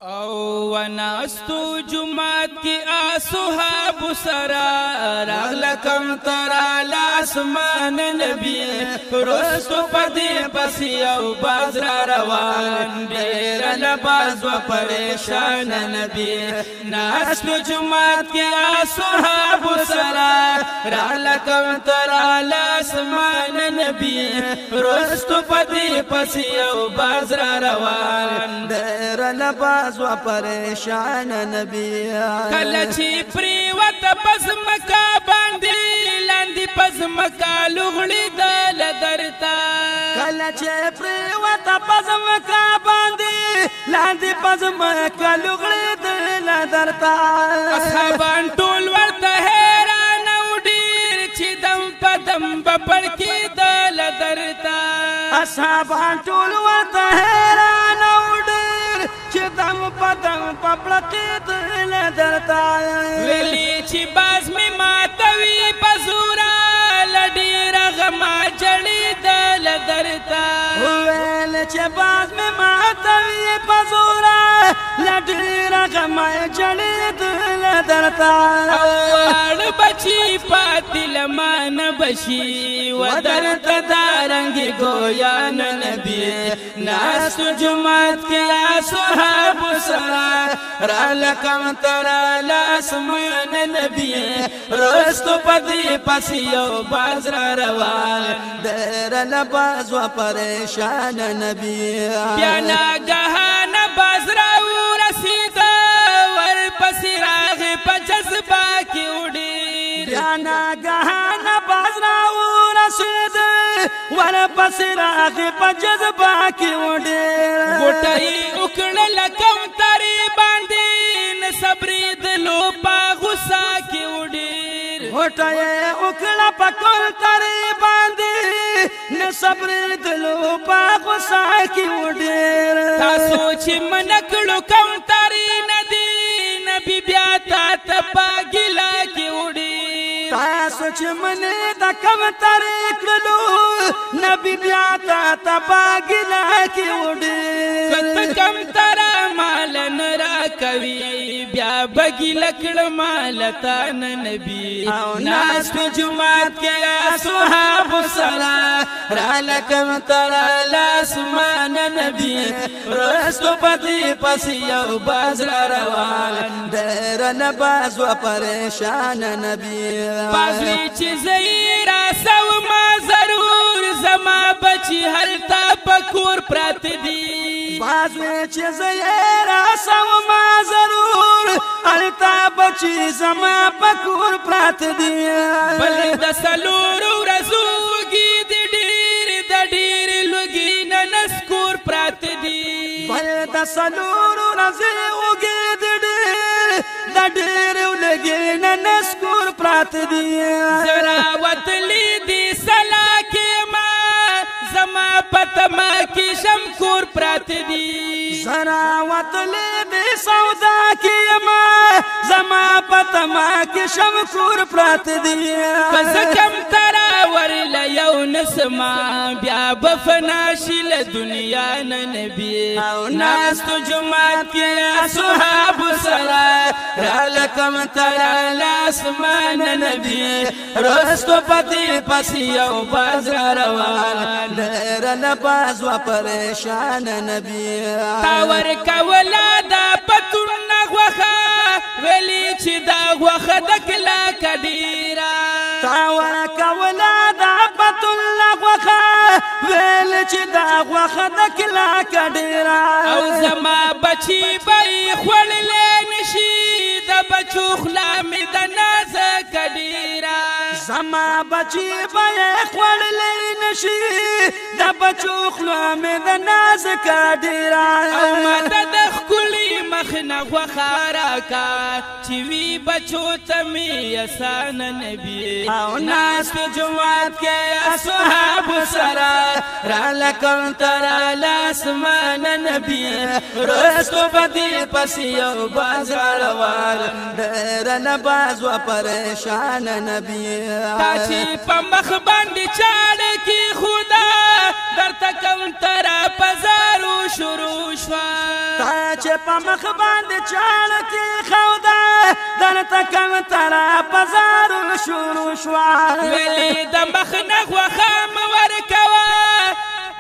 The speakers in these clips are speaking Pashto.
او وناستو جمعات کی آسوحاب سرا راغلکم ترا لاسمان نبی رستو پدی پسی او باز را روان دیر لباز و پریشان نبی ناستو جمعات کی آسوحاب سرا راغلکم ترا لاسمان نبی رستو پدی پسی او باز را روان دیر لباز و پریشان نبی کلچی پریوت پس مکا باندی لاندی پس مکا لغلی دل درتا کلچی پریوت پس مکا باندی لاندی پس مکا لغلی دل درتا اصحابان ټول ورته حیران او ډیر چې دم پدم بپړکی دل درتا اصحابان ټول ورته حیران او ډیر چې دم پدم پپړکی دل درتا ویلی چې باز می ماتوي پزورا لډیر غما جړی دل درتا ویل چې باز می ماتوي پزورا لډیر غما جړی دل درتا اوړ بچی پاتل مان بشي ودرت دارنګ گویا نبی ناس جمعات کې اصحاب سرا را لکم ترا لاسمان نبی رستو پدی پسیو باز را روان دیر لباز و پریشان نبی بیا ناگهان باز را رسید ور پسی راغ په جذبه کې وډیر بیا ناگهان باز را رسید ور پسی راغ په جذبه کې وډیر غټي وکړل کم تری باندې صبرې دلو په غصه کې وډیر غټي وکړل په کول تری باندې نه صبر دلو په غصه کې وډیر تاسو چې منکړو کم تری ندی نبی بیا تا پاګلا کې وډیر تاسو چې منې د کم تری کړلو نبی بیا تا پاګلا کې وډیر کته کم ترا مال نرا کوي بیا بګی لکړ مال تا نبی ناس په جمعات کې اصحاب سرا را لکم ترا لاسمان نبی رستو پتی پسیو باز را روان دیر لباز و پریشان نبی بازوی چې زیرا سو ما ضرور زما بچی هلتا پکور پرات دی بازوی چې زیرا سو ما ضرور هلتا بچی زما پکور پرات دی بل د سلور ورزوږي د ډیر لوګي نن سکور پرات دی بل د سلور ورزوږي د ډیر لوګي نن سکور پرات دی زرا وتلی دی سلا کې ما زما پتما کې شمکور پرات دی زرا وتلی دی سودا کې ما زما پتما کې شمکور پرات دی کم ترا ورل یو نسما بیا بفنا شل دنیا نبی ناس تو جمعات کې اصحاب سرا را لکم ترا لاسمان نبی رستو پتی پسیو باز را روان دیر لباز و پریشان نبی تاور کولا دا پتون نغوخا ویلی چې دا غوخه د کلا کډیرا تاور کولا دا پتون نغوخا ویلی چې دا غوخه د کلا کډیرا او زما بچی بای خوړلې نشي د بچو خلا مې د ناز کډیرا زما بچی بای خوړلې نشي د بچو خلا مې د ناز کډیرا او ماته د خولي مخ نه غوخاره کا چې وی بچو ته می آسان نبی او ناس په جمعات کې اصحاب سرا را لکم ترا لاسمان نبی رستو بدی پسیو باز روان دیر لباز و پریشان نبی تا چې په مخ باندې چاړ کې خدا درته کوم ترا پزارو شروع شوا تا چې په مخ باندې چاړ کې خوده درته کوم ترا پزارو شروع شوا ویلې د مخ نه غوښه مه ورکوه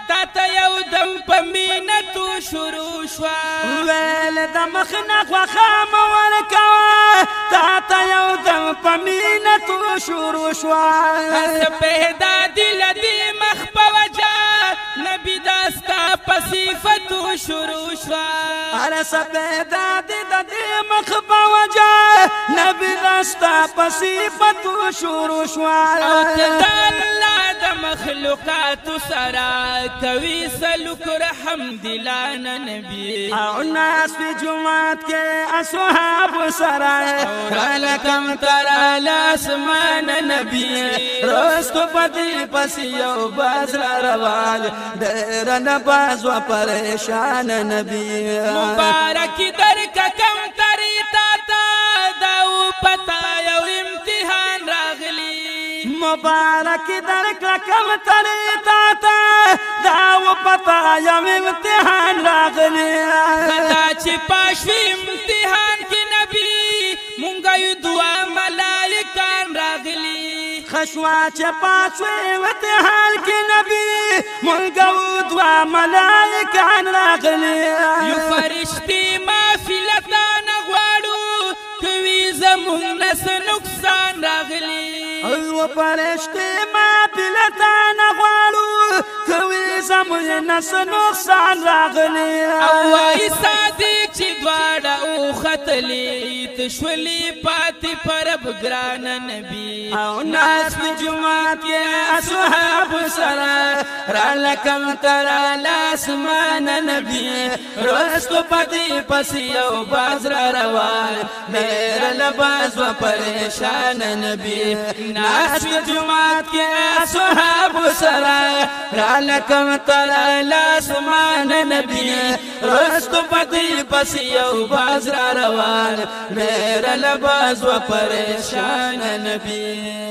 تا ته یو دم په مینه تو شروع شوا ویل د مخ نه غوښه مه ورکوه تا ته یو دم په مینه تو شروع شوا هر پیدا دي له دې مخ په وجه نبی دا ستا په صفتو شروع شوا هر پیدا دي د دې مخ په وجه نبی دا ستا په صفتو شروع شوا او ته د الله د مخلوقاتو سره کوي سلوک رحم دلانه نبی او ناس په جمعات کې اصحاب سره رالکم تر لاسمان نبی رستو پتی پسی یو باز روان ډېر نه باز و پریشان نبی مبارک در کم تری تا داو پتا یو امتحان راغلی مبارک در کم تری تا داو پتا یو امتحان راغلی خدا چې پاشوی امتحان کې نبی مونږه یو دعا ملائکان راغلی خشوا چې پاشوی امتحان کې نبی مونږه دعا ملائکان راغلی یو فرشتي مافلتان غواړو کوي زمونږ نس نقصان راغلی او فرشتي مافلتان غواړو کوي زمونږ نس نقصان راغلی او وای صادق چې دواړه او ختلی تشولي پاتې پرب ګران نبی او ناس په جمعات کې اصحاب سره رالکم تر لاسمان نبی رستو پتی پس یو باز را روان ډېر لباس و پریشان نبی ناس په جمعات کې اصحاب سره رالکم تر لاسمان نبی رستو پتی پس یو باز را روان ډېر لباس و پریشان نبی